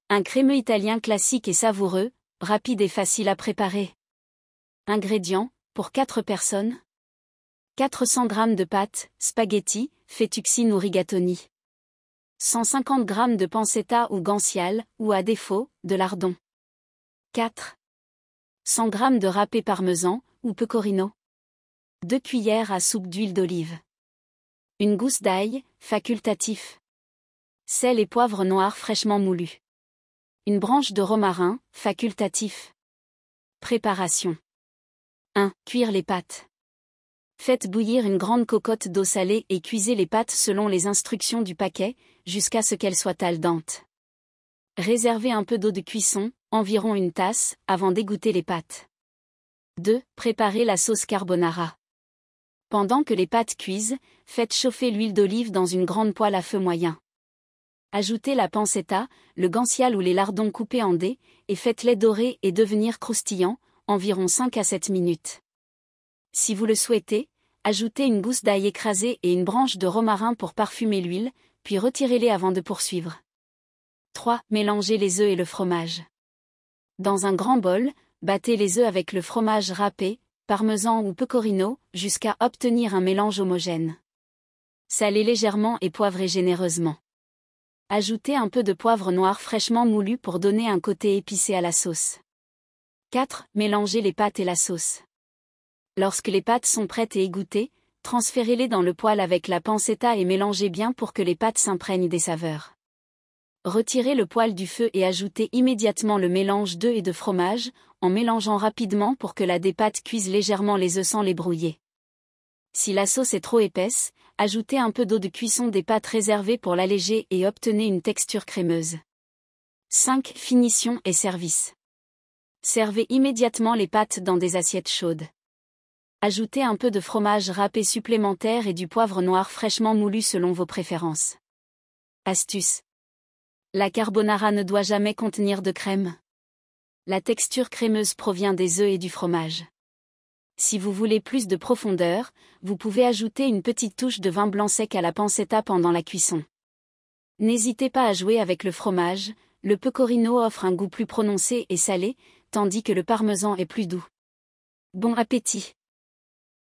Un crémeux italien classique et savoureux, rapide et facile à préparer. Ingrédients, pour 4 personnes. 400 g de pâtes, spaghetti, fettuccine ou rigatoni. 150 g de pancetta ou guanciale, ou à défaut, de lardon. 4. 100 g de râpé parmesan, ou pecorino. 2 cuillères à soupe d'huile d'olive. Une gousse d'ail, facultatif. Sel et poivre noir fraîchement moulu. Une branche de romarin, facultatif. Préparation. 1. Cuire les pâtes. Faites bouillir une grande cocotte d'eau salée et cuisez les pâtes selon les instructions du paquet, jusqu'à ce qu'elles soient al dente. Réservez un peu d'eau de cuisson, environ une tasse, avant d'égoutter les pâtes. 2. Préparez la sauce carbonara. Pendant que les pâtes cuisent, faites chauffer l'huile d'olive dans une grande poêle à feu moyen. Ajoutez la pancetta, le guanciale ou les lardons coupés en dés, et faites-les dorer et devenir croustillants, environ 5 à 7 minutes. Si vous le souhaitez, ajoutez une gousse d'ail écrasée et une branche de romarin pour parfumer l'huile, puis retirez-les avant de poursuivre. 3. Mélangez les œufs et le fromage. Dans un grand bol, battez les œufs avec le fromage râpé, parmesan ou pecorino, jusqu'à obtenir un mélange homogène. Salez légèrement et poivrez généreusement. Ajoutez un peu de poivre noir fraîchement moulu pour donner un côté épicé à la sauce. 4. Mélangez les pâtes et la sauce. Lorsque les pâtes sont prêtes et égouttées, transférez-les dans le poêle avec la pancetta et mélangez bien pour que les pâtes s'imprègnent des saveurs. Retirez le poêle du feu et ajoutez immédiatement le mélange d'œufs et de fromage, en mélangeant rapidement pour que la des pâtes cuise légèrement les œufs sans les brouiller. Si la sauce est trop épaisse, ajoutez un peu d'eau de cuisson des pâtes réservées pour l'alléger et obtenez une texture crémeuse. 5. Finition et service. Servez immédiatement les pâtes dans des assiettes chaudes. Ajoutez un peu de fromage râpé supplémentaire et du poivre noir fraîchement moulu selon vos préférences. Astuce. La carbonara ne doit jamais contenir de crème. La texture crémeuse provient des œufs et du fromage. Si vous voulez plus de profondeur, vous pouvez ajouter une petite touche de vin blanc sec à la pancetta pendant la cuisson. N'hésitez pas à jouer avec le fromage, le pecorino offre un goût plus prononcé et salé, tandis que le parmesan est plus doux. Bon appétit!